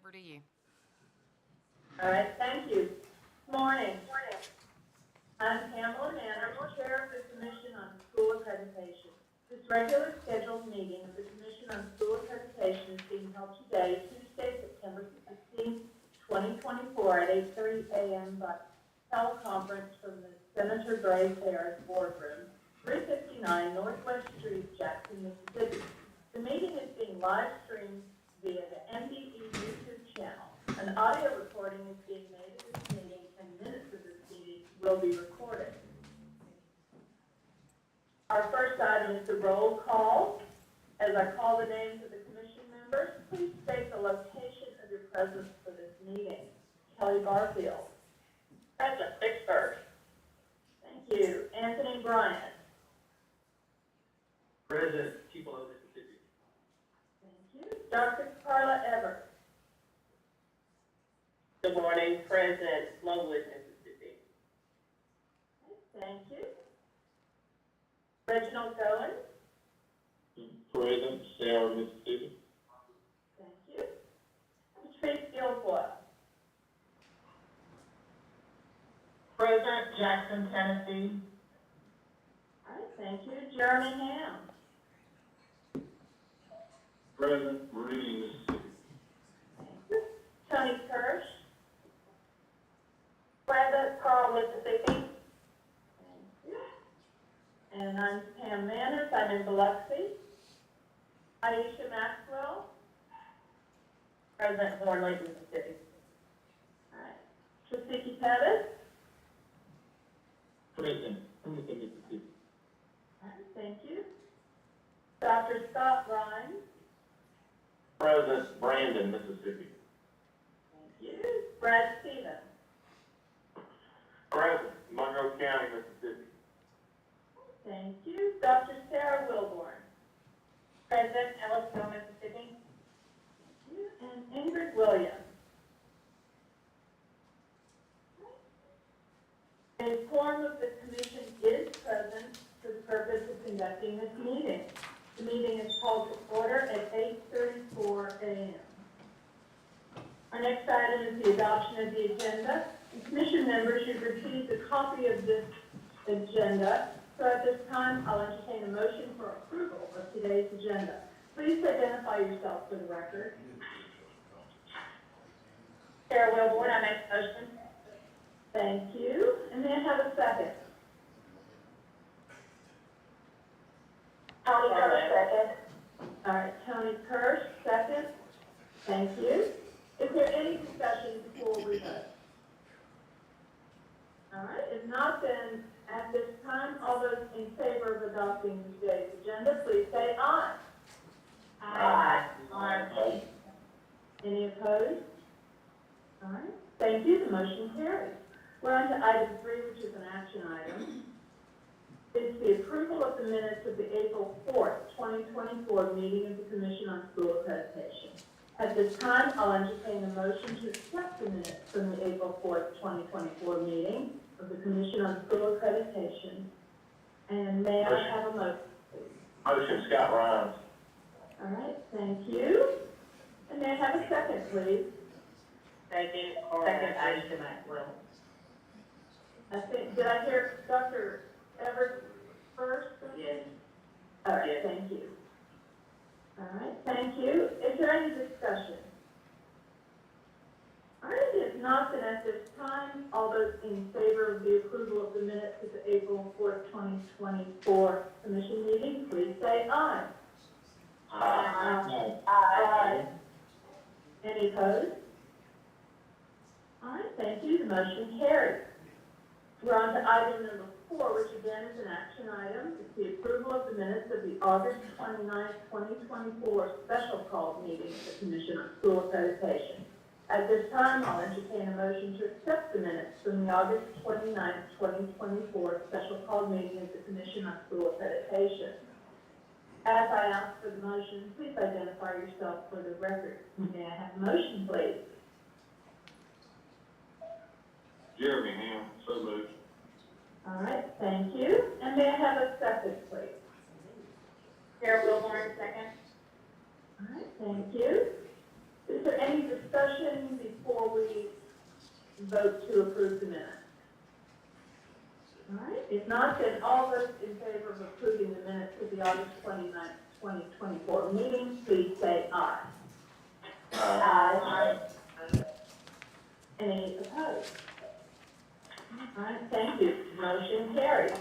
over to you. All right, thank you. Morning. I'm Pamela Manor, Chair of the Commission on School Accreditation. This regular scheduled meeting of the Commission on School Accreditation is being held today, Tuesday, September 16, 2024, at 8:30 a.m. by teleconference from the Senator Gray Harris Boardroom, 359 Northwest Street, Jackson, Mississippi. The meeting is being live streamed via the MDE YouTube channel. An audio recording is being made of this meeting, and minutes of this meeting will be recorded. Our first item is the roll call. As I call the names of the commission members, please state the location of your presence for this meeting. Kelly Barfield. Present, Vicksburg. Thank you. Anthony Bryant. Present, Tupelo, Mississippi. Thank you. Dr. Carla Everett. Good morning, President, Longwood, Mississippi. Thank you. Reginald Goen. Present, Sarah, Mississippi. Thank you. Patrice Guilfoyle. Present, Jackson, Tennessee. All right, thank you. Jeremy Ham. Present, Meridian, Mississippi. Thank you. Tony Kirsch. Present, Carl, Mississippi. Thank you. And I'm Pam Manners. I'm in Biloxi. Aisha Maxwell. Present, Horn Lake, Mississippi. All right. Traciki Pettis. Present, Hamilton, Mississippi. All right, thank you. Dr. Scott Rhymes. Present, Brandon, Mississippi. Thank you. Brad Stevens. Present, Monroe County, Mississippi. Thank you. Dr. Sarah Wilborn. Present, Ellisville, Mississippi. Thank you. And Ingrid Williams. A quorum of the commission is present for the purpose of conducting this meeting. The meeting is called to order at 8:34 a.m. Our next item is the adoption of the agenda. And commission members should receive a copy of this agenda. So at this time, I'll entertain a motion for approval of today's agenda. Please identify yourself for the record. Sarah Wilborn, I make the motion. Thank you. And may I have a second? Tony Kirsch, second. All right, Tony Kirsch, second. Thank you. Is there any discussion before we vote? All right, if not, then at this time, all those in favor of adopting today's agenda, please say aye. Aye. Aye. Any opposed? All right, thank you. The motion carries. We're on to item 3, which is an action item. It's the approval of the minutes of the April 4th, 2024 meeting of the Commission on School Accreditation. At this time, I'll entertain a motion to accept the minutes from the April 4th, 2024 meeting of the Commission on School Accreditation. And may I have a motion, please? Motion, Scott Rhymes. All right, thank you. And may I have a second, please? Second, Aisha Maxwell. I think, did I hear Dr. Everett first? Yes. All right, Yes. thank you. All right, thank you. Is there any discussion? All right, if not, then at this time, all those in favor of the approval of the minutes of the April 4th, 2024 commission meeting, please say aye. Aye. Aye. Any opposed? All right, thank you. The motion carries. We're on to item number 4, which again is an action item. It's the approval of the minutes of the August 29th, 2024 special call meeting of the Commission on School Accreditation. At this time, I'll entertain a motion to accept the minutes from the August 29th, 2024 special call meeting of the Commission on School Accreditation. As I ask for the motion, please identify yourself for the record. May I have a motion, please? Jeremy Ham, so moved. All right, thank you. And may I have a second, please? Sarah Wilborn, second. All right, thank you. Is there any discussion minutes of the August 29th, 2024 meeting, please say aye. Aye. Any opposed? All right, thank you. Motion carries.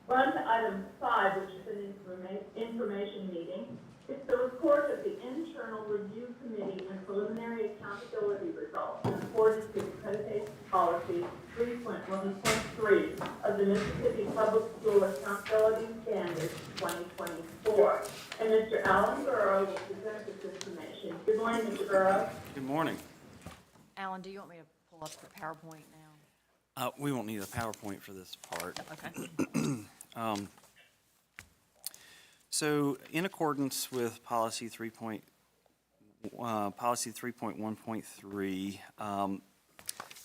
We're on to item 5, which is an information meeting. It's the report of the Internal Review Committee and preliminary accountability results in accordance with Accreditation Policy 3.1.3 of the Mississippi Public School Accountability Standards 2024. And Mr. Alan Burrow will present this information. Good morning, Mr. Burrow. Good morning. Alan, do you want me to pull up the PowerPoint now? We won't need a PowerPoint for this part. Okay. So in accordance with policy 3.1.3,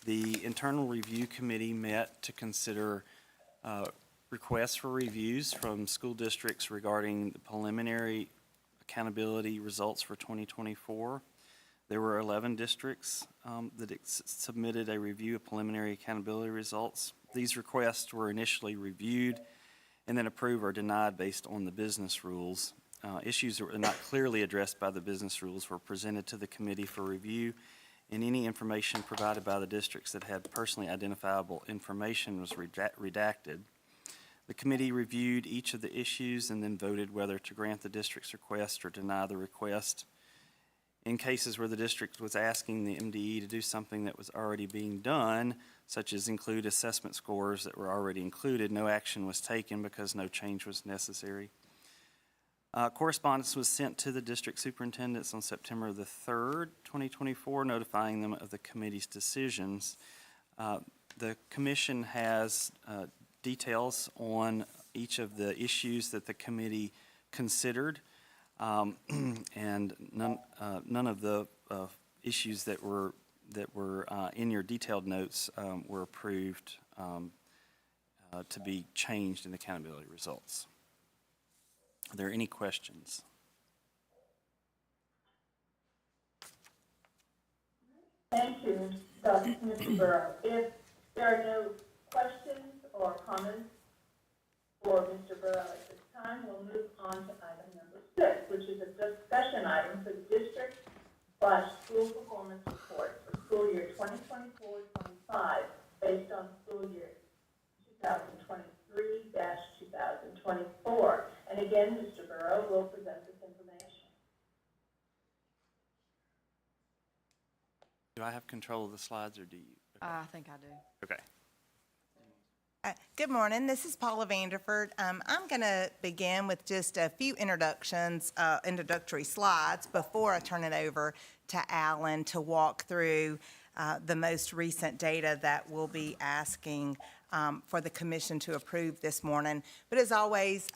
the Internal Review Committee met to consider requests for reviews from school districts regarding the preliminary accountability results for 2024. There were 11 districts that submitted a review of preliminary accountability results. These requests were initially reviewed and then approved or denied based on the business rules. Issues that were not clearly addressed by the business rules were presented to the committee for review, and any information provided by the districts that had personally identifiable information was redacted. The committee reviewed each of the issues and then voted whether to grant the district's request or deny the request. In cases where the district was asking the MDE to do something that was already being done, such as include assessment scores that were already included, no action was taken because no change was necessary. Correspondence was sent to the district superintendents on September the 3rd, 2024, notifying them of the committee's decisions. The commission has details on each of the issues that the committee considered. And none of the issues that were in your detailed notes were approved to be changed in the accountability results. Are there any questions? Thank you, Mr. Burrow. If there are no questions or comments for Mr. Burrow at this time, we'll move on to item number 6, which is a discussion item for the district/school performance report for school year 2024-25 based on school year 2023-2024. And again, Mr. Burrow will present this information. Do I have control of the slides or do you? I think I do. Okay. Good morning. This is Paula Vanderford. I'm going to begin with just a few introductory slides before I turn it over to Alan to walk through the most recent data that we'll be asking for the commission to approve this morning. But as always,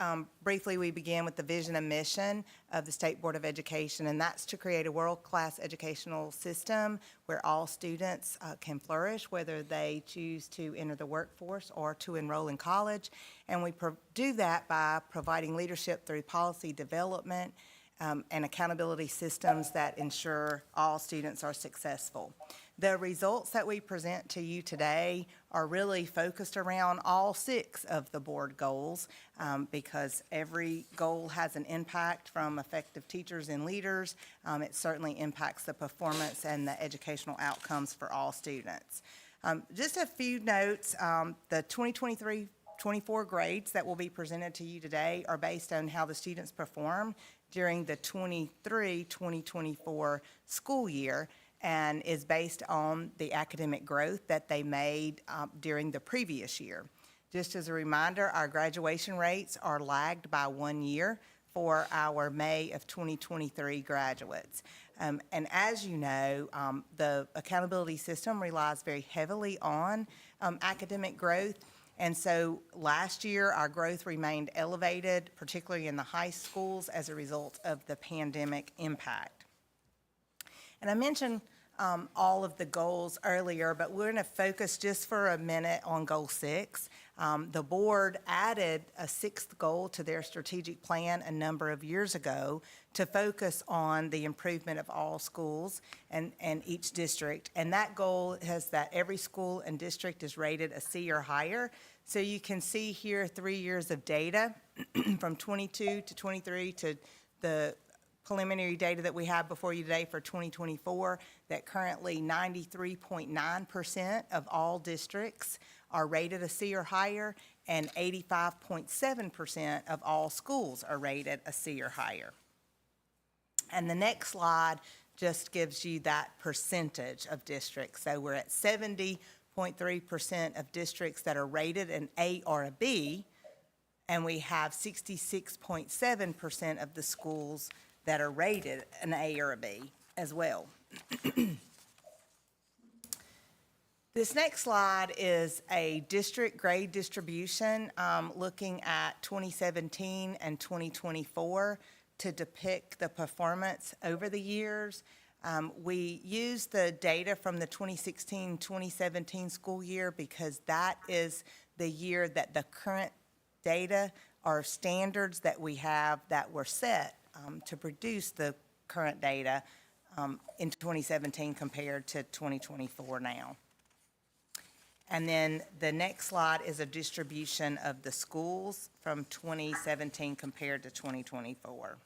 briefly, we begin with the vision and mission of the State Board of Education, and that's to create a world-class educational system where all students can flourish, whether they choose to enter the workforce or to enroll in college. And we do that by providing leadership through policy development and accountability systems that ensure all students are successful. The results that we present to you today are really focused around all 6 of the board goals because every goal has an impact from effective teachers and leaders. It certainly impacts the performance and the educational outcomes for all students. Just a few notes, the 2023-24 grades that will be presented to you today are based on how the students perform during the 2024 school year, and is based on the academic growth that they made during the previous year. Just as a reminder, our graduation rates are lagged by 1 year for our May of 2023 graduates. And as you know, the accountability system relies very heavily on academic growth. And so last year, our growth remained elevated, particularly in the high schools, as a result of the pandemic impact. And I mentioned all of the goals earlier, but we're going to focus just for a minute on Goal 6. The board added a 6th goal to their strategic plan a number of years ago to focus on the improvement of all schools and each district. And that goal is that every school and district is rated a C or higher. So you can see here 3 years of data from 22 to 23 to the preliminary data that we have before you today for 2024, that currently 93.9% of all districts are rated a C or higher, and 85.7% of all schools are rated a C or higher. And the next slide just gives you that percentage of districts. So we're at 70.3% of districts that are rated an A or a B, and we have 66.7% of the schools that are rated an A or a B as well. This next slide is a district grade distribution, looking at 2017 and 2024 to depict the performance over the years. We use the data from the 2016-2017 school year because that is the year that the current data or standards that we have that were set to produce the current data in 2017 compared to 2024 now. And then the next slide is a distribution of the schools from 2017 compared to 2024.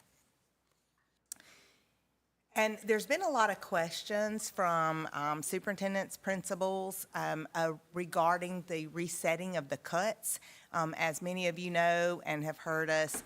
And there's been a lot of questions from superintendents, principals regarding the resetting of the cuts. As many of you know and have heard us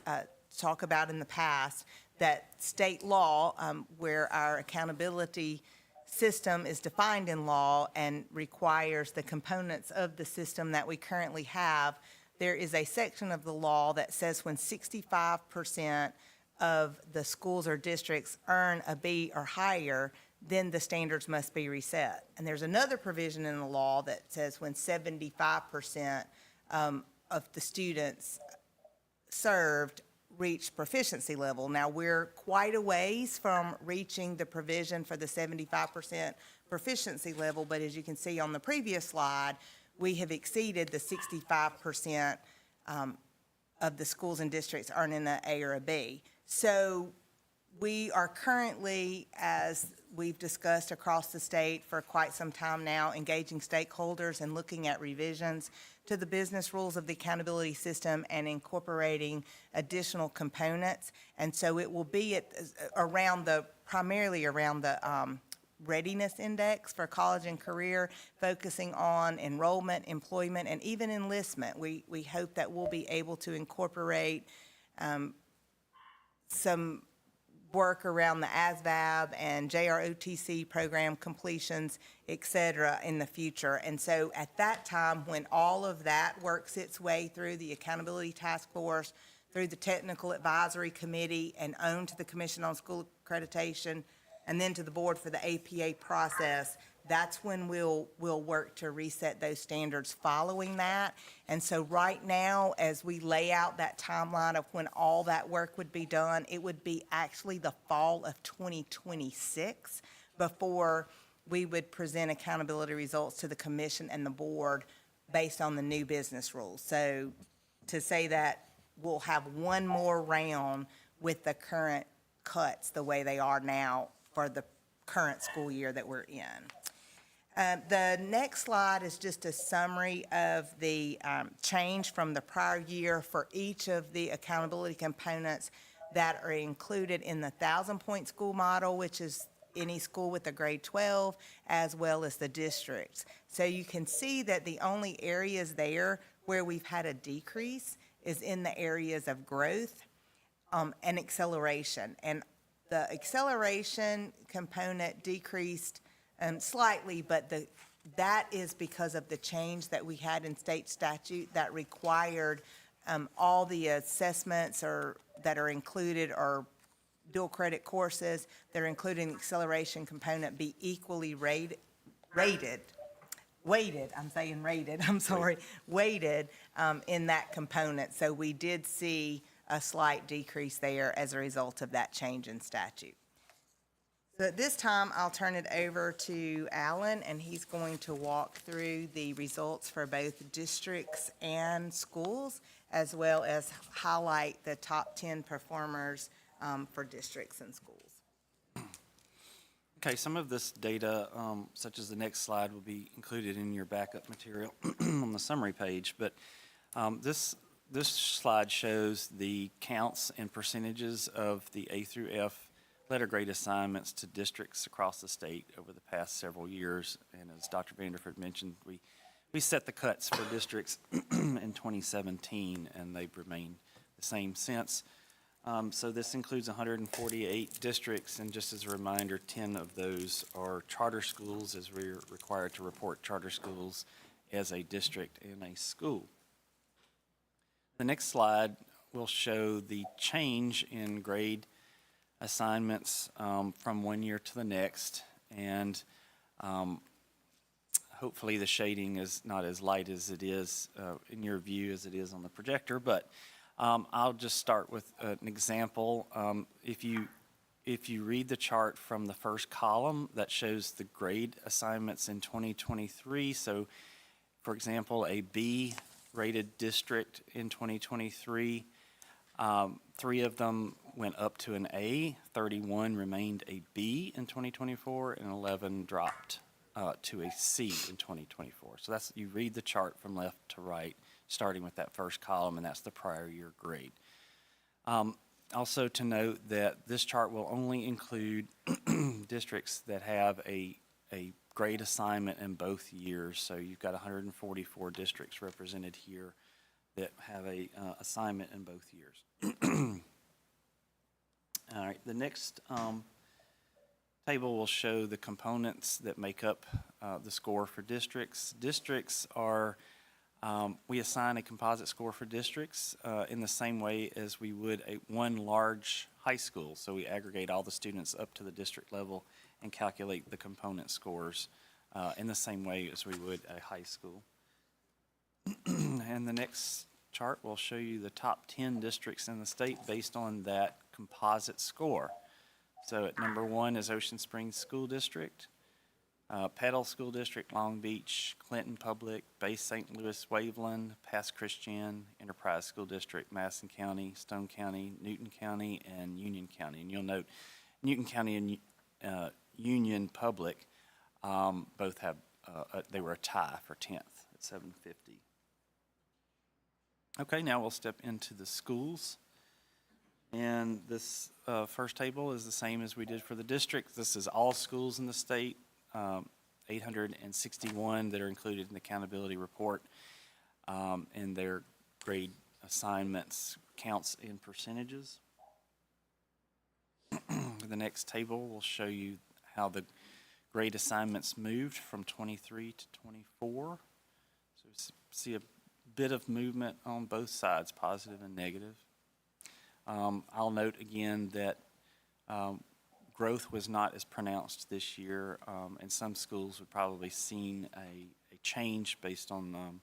talk about in the past, that state law, where our accountability system is defined in law and requires the components of the system that we currently have, there is a section of the law that says when 65% of the schools or districts earn a B or higher, then the standards must be reset. And there's another provision in the law that says when 75% of the students served reach proficiency level. Now, we're quite a ways from reaching the provision for the 75% proficiency level, but as you can see on the previous slide, we have exceeded the 65% of the schools and districts earning an A or a B. So we are currently, as we've discussed across the state for quite some time now, engaging stakeholders and looking at revisions to the business rules of the accountability system and incorporating additional components. And so it will be primarily around the readiness index for college and career, focusing on enrollment, employment, and even enlistment. We hope that we'll be able to incorporate some work around the ASVAB and JROTC program completions, et cetera, in the future. And so at that time, when all of that works its way through the Accountability Task Force, through the Technical Advisory Committee, and on to the Commission on School Accreditation, and then to the board for the APA process, that's when we'll work to reset those standards following that. And so right now, as we lay out that timeline of when all that work would be done, it would be actually the fall of 2026 before we would present accountability results to the commission and the board based on the new business rules. So to say that we'll have one more round with the current cuts the way they are now for the current school year that we're in. The next slide is just a summary of the change from the prior year for each of the accountability components that are included in the 1,000-point school model, which is any school with a grade 12, as well as the districts. So you can see that the only areas there where we've had a decrease is in the areas of growth and acceleration. And the acceleration component decreased slightly, but that is because of the change that we had in state statute that required all the assessments that are included or dual credit courses that are included in the acceleration component be equally weighted in that component. So we did see a slight decrease there as a result of that change in statute. So at this time, I'll turn it over to Alan, and he's going to walk through the results for both districts and schools, as well as highlight the top 10 performers for districts and schools. Okay, some of this data, such as the next slide, will be included in your backup material on the summary page, but This slide shows the counts and percentages of the A through F letter grade assignments to districts across the state over the past several years. And as Dr. Vanderford mentioned, we set the cuts for districts in 2017, and they've remained the same since. So this includes 148 districts, and just as a reminder, 10 of those are charter schools, as we're required to report charter schools as a district and a school. The next slide will show the change in grade assignments from one year to the next, and hopefully the shading is not as light as it is in your view as it is on the projector, but I'll just start with an example. If you read the chart from the first column, that shows the grade assignments in 2023. So, for example, a B-rated district in 2023, 3 of them went up to an A, 31 remained a B in 2024, and 11 dropped to a C in 2024. So that's, you read the chart from left to right, starting with that first column, and that's the prior year grade. Also to note that this chart will only include districts that have a grade assignment in both years. So you've got 144 districts represented here that have a assignment in both years. All right, the next table will show the components that make up the score for districts. Districts are, we assign a composite score for districts in the same way as we would one large high school. So we aggregate all the students up to the district level and calculate the component scores in the same way as we would a high school. And the next chart will show you the top 10 districts in the state based on that composite score. So at number 1 is Ocean Springs School District, Petal School District, Long Beach, Clinton Public, Bay St. Louis, Waveland, Pass Christian, Enterprise School District, Madison County, Stone County, Newton County, and Union County. And you'll note Newton County and Union Public both have, they were a tie for 10th at 750. Okay, now we'll step into the schools. And this first table is the same as we did for the district. This is all schools in the state, 861 that are included in the accountability report, and their grade assignments, counts, and percentages. The next table will show you how the grade assignments moved from 23 to 24. So see a bit of movement on both sides, positive and negative. I'll note again that growth was not as pronounced this year, and some schools have probably seen a change based on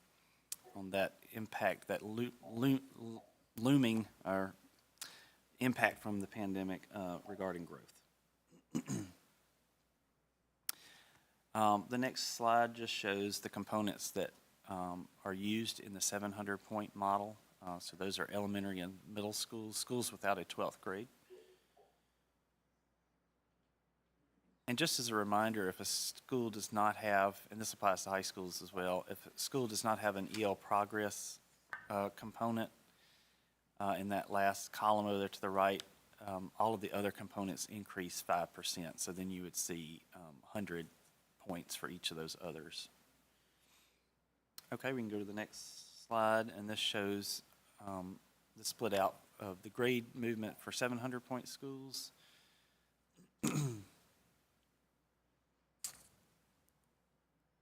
that impact, that looming or impact from the pandemic regarding growth. The next slide just shows the components that are used in the 700-point model. So those are elementary and middle schools, schools without a 12th grade. And just as a reminder, if a school does not have, and this applies to high schools as well, if a school does not have an EL progress component in that last column over there to the right, all of the other components increase 5%. So then you would see 100 points for each of those others. Okay, we can go to the next slide, and this shows the split out of the grade movement for 700-point schools.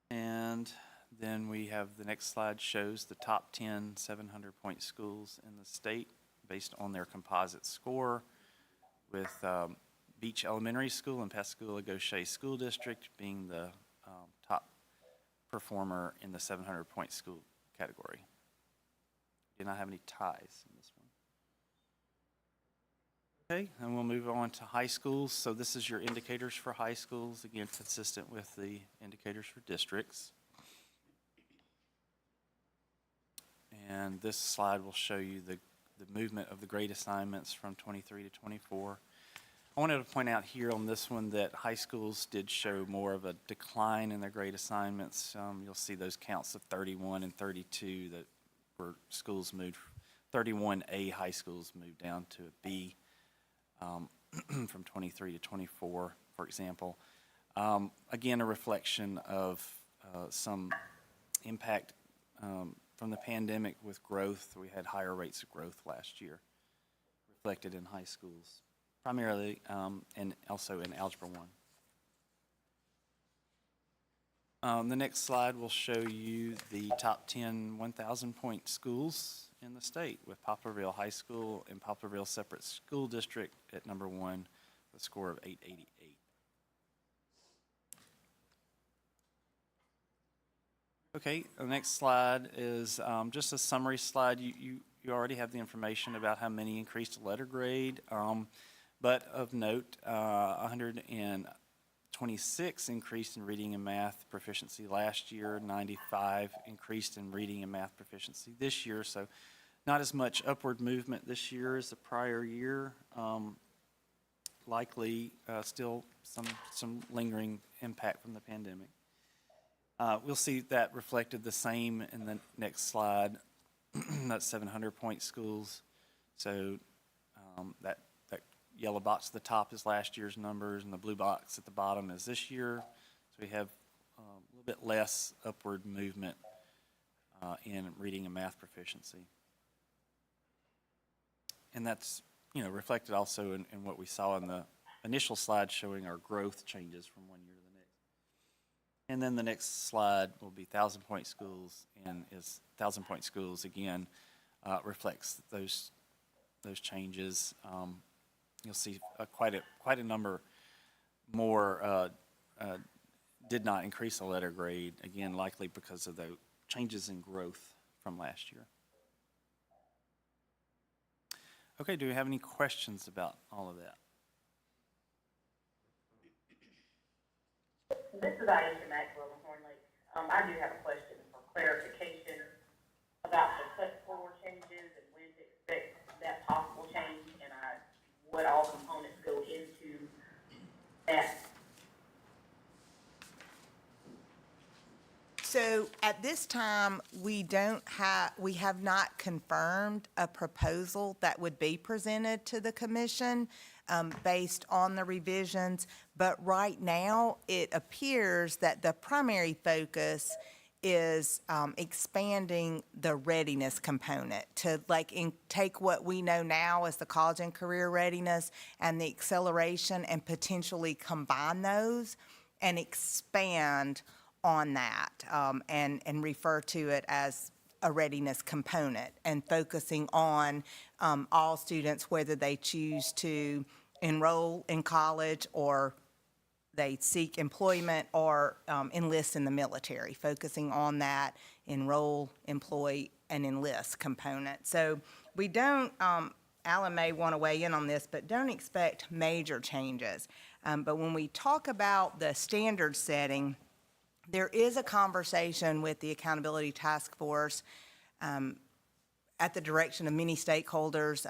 And then we have the next slide shows the top 10 700-point schools in the state based on their composite score, with Beach Elementary School and Pascagoula-Gaucher School District being the top performer in the 700-point school category. Did not have any ties in this one. Okay, and we'll move on to high schools. So this is your indicators for high schools, again, consistent with the indicators for districts. And this slide will show you the movement of the grade assignments from 23 to 24. I wanted to point out here on this one that high schools did show more of a decline in their grade assignments. You'll see those counts of 31 and 32 that where schools moved, 31 A high schools moved down to a B from 23 to 24, for example. Again, a reflection of some impact from the pandemic with growth. We had higher rates of growth last year, reflected in high schools, primarily, and also in Algebra 1. The next slide will show you the top 10 1,000-point schools in the state, with Poplarville High School and Poplarville Separate School District at number 1 with a score of 888. Okay, the next slide is just a summary slide. You already have the information about how many increased a letter grade, but of note, 126 increased in reading and math proficiency last year, 95 increased in reading and math proficiency this year, so not as much upward movement this year as the prior year. Likely still some lingering impact from the pandemic. We'll see that reflected the same in the next slide. That's 700-point schools. So that yellow box at the top is last year's numbers, and the blue box at the bottom is this year. So we have a little bit less upward movement in reading and math proficiency. And that's, reflected also in what we saw in the initial slide showing our growth changes from one year to the next. And then the next slide will be 1,000-point schools, and is 1,000-point schools again reflects those changes. You'll see quite a number more did not increase the letter grade, again likely because of the changes in growth from last year. Okay, do we have any questions about all of that? This is Aisha Maxwell of Horn Lake. I do have a question for clarification about the cut floor changes and when to expect that possible change, and what all components go into that. So at this time, we have not confirmed a proposal that would be presented to the commission based on the revisions. But right now, it appears that the primary focus is expanding the readiness component to take what we know now as the college and career readiness and the acceleration and potentially combine those and expand on that and refer to it as a readiness component, and focusing on all students, whether they choose to enroll in college or they seek employment or enlist in the military, focusing on that enroll, employ, and enlist component. So we don't, Alan may want to weigh in on this, but don't expect major changes. But when we talk about the standard setting, there is a conversation with the Accountability Task Force at the direction of many stakeholders,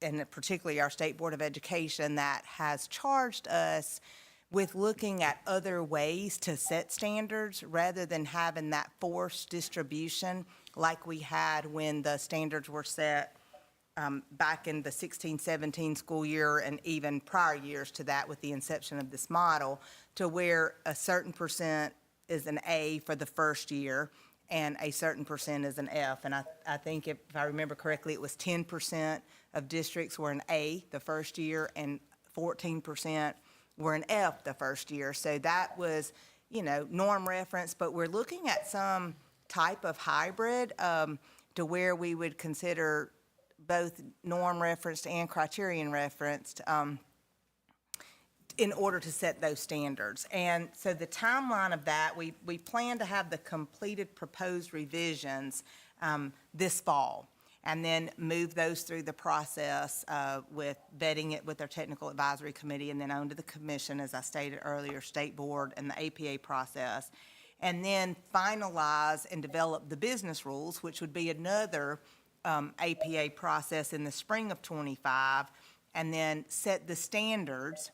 and particularly our State Board of Education, that has charged us with looking at other ways to set standards rather than having that forced distribution like we had when the standards were set back in the 16-17 school year, and even prior years to that with the inception of this model, to where a certain percent is an A for the first year and a certain percent is an F. And I think if I remember correctly, it was 10% of districts were an A the first year and 14% were an F the first year. So that was, norm reference, but we're looking at some type of hybrid to where we would consider both norm referenced and criterion referenced in order to set those standards. And so the timeline of that, we plan to have the completed proposed revisions this fall, and then move those through the process with vetting it with our technical advisory committee, and then on to the commission, as I stated earlier, state board, and the APA process. And then finalize and develop the business rules, which would be another APA process in the spring of '25, and then set the standards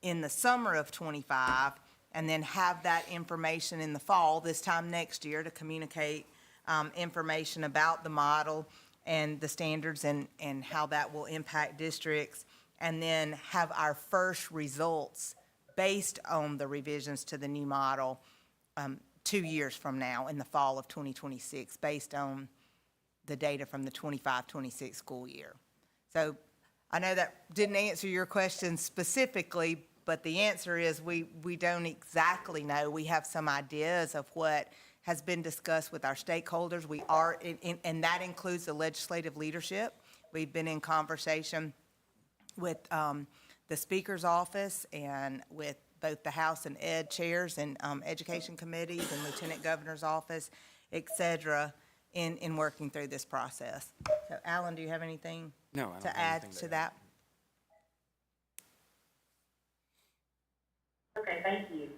in the summer of '25, and then have that information in the fall, this time next year, to communicate information about the model and the standards and how that will impact districts, and then have our first results based on the revisions to the new model 2 years from now, in the fall of 2026, based on the data from the 25-26 school year. So I know that didn't answer your question specifically, but the answer is we don't exactly know. We have some ideas of what has been discussed with our stakeholders. We are, and that includes the legislative leadership. We've been in conversation with the Speaker's office and with both the House and Ed chairs and education committees and Lieutenant Governor's office, et cetera, in working through this process. So Alan, do you have anything No, I don't to have add anything to that? Okay, thank you.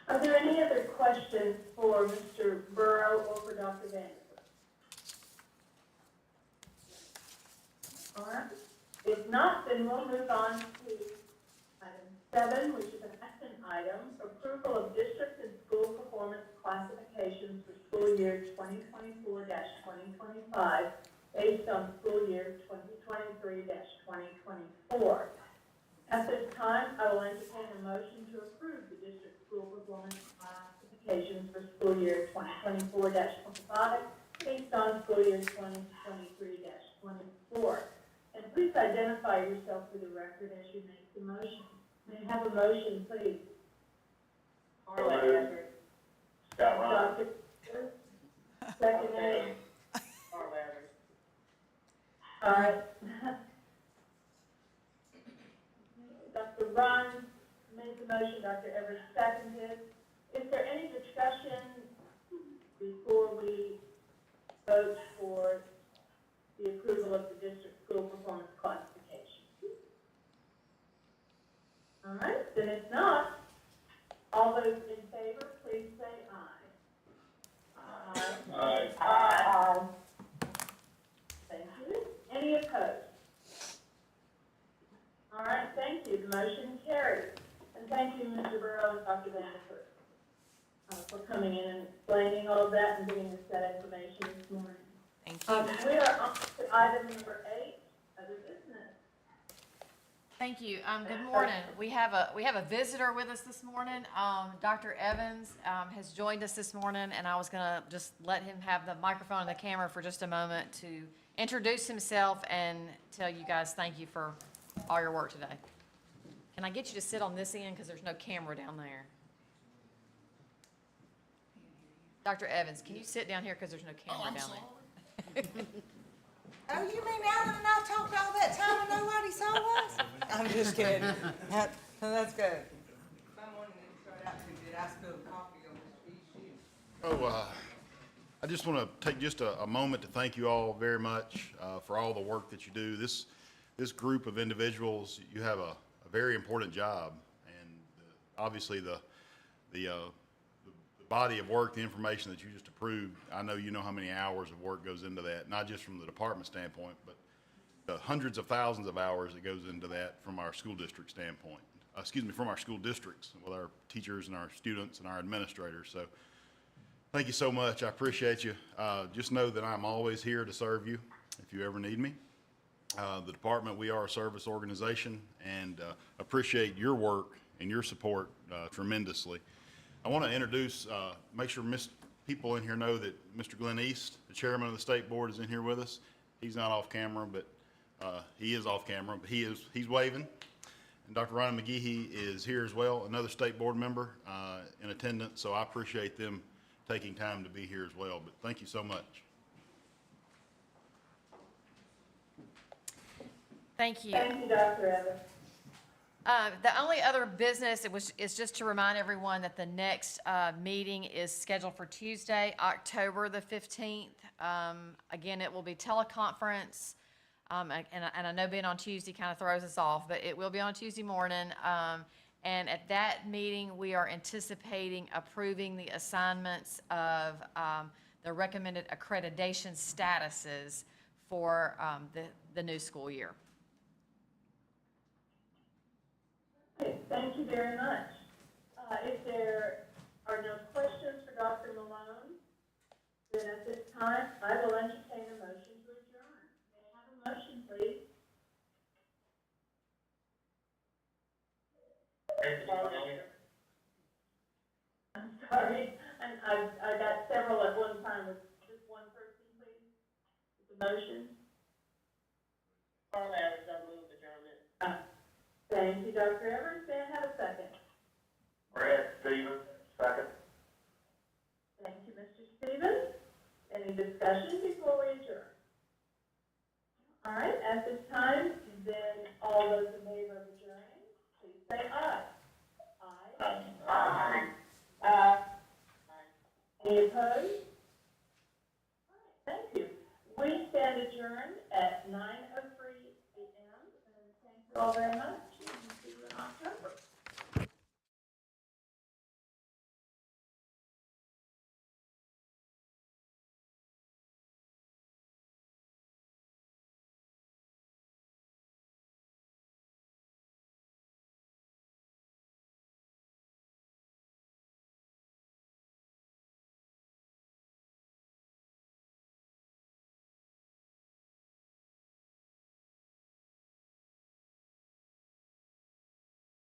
Are there any other questions for Mr. Burrow or for Dr. Vanderford? All right. If not, then we'll move on to item 7, which is an action item, approval of district and school performance classifications for school year 2024-2025 based on school year 2023-2024. At this time, I will entertain a motion to approve the district school performance classifications for school year 2024-25 based on school year 2023-24. And please identify yourself for the record as you make the motion. May I have a motion, please? So moved. Scott Ryan. Dr. Seconded. All right. Dr. Ron made the motion, Dr. Evers seconded. Is there any discussion before we vote for the approval of the district school performance classification? All right, then if not, all those in favor, please say aye. Aye. Aye. Thank you. Any opposed? All right, thank you. The motion carries. And thank you, Mr. Burrow and Dr. Vanderford, for coming in and explaining all of that and giving us that information this morning. Thank you. We are on to item number 8, other business. Thank you. Good morning. We have a visitor with us this morning. Dr. Evans has joined us this morning, and I was gonna just let him have the microphone and the camera for just a moment to introduce himself and tell you guys thank you for all your work today. Can I get you to sit on this end, because there's no camera down there? Dr. Evans, can you sit down here, because there's no camera down there? Oh, you mean Alan and I talked all that time and nobody saw us? I'm just kidding. That's good. Someone didn't start out too good. I spilled coffee on this cheat sheet. I just want to take just a moment to thank you all very much for all the work that you do. This group of individuals, you have a very important job, and obviously the body of work, the information that you just approved, I know you know how many hours of work goes into that, not just from the department standpoint, but the hundreds of thousands of hours that goes into that from our school district standpoint. From our school districts with our teachers and our students and our administrators. So thank you so much. I appreciate you. Just know that I'm always here to serve you if you ever need me. The department, we are a service organization, and appreciate your work and your support tremendously. I want to introduce, make sure people in here know that Mr. Glenn East, the chairman of the state board, is in here with us. He's not off camera, but he is off camera, but he's waving. And Dr. Ryan McGehee is here as well, another state board member in attendance, so I appreciate them taking time to be here as well, but thank you so much. Thank you. Thank you, Dr. Evans. The only other business is just to remind everyone that the next meeting is scheduled for Tuesday, October the 15th. Again, it will be teleconference, and I know being on Tuesday kind of throws us off, but it will be on Tuesday morning. And at that meeting, we are anticipating approving the assignments of the recommended accreditation statuses for the new school year. Okay, thank you very much. If there are no questions for Dr. Malone, Then at this time, I will entertain a motion to adjourn. May I have a motion, please? I'm sorry, and I got several at one time. With just one person, please? With the motion? Carl Evans, I move adjournment. Thank you, Dr. Evers. May I have a second? Brad Stevens, second. Thank you, Mr. Stevens. Any discussion before we adjourn? All right, at this time, then all those in favor of adjourning, please say aye. Aye. Aye. Any opposed? All right, thank you. We stand adjourned at 9:03 a.m. and thank you all very much.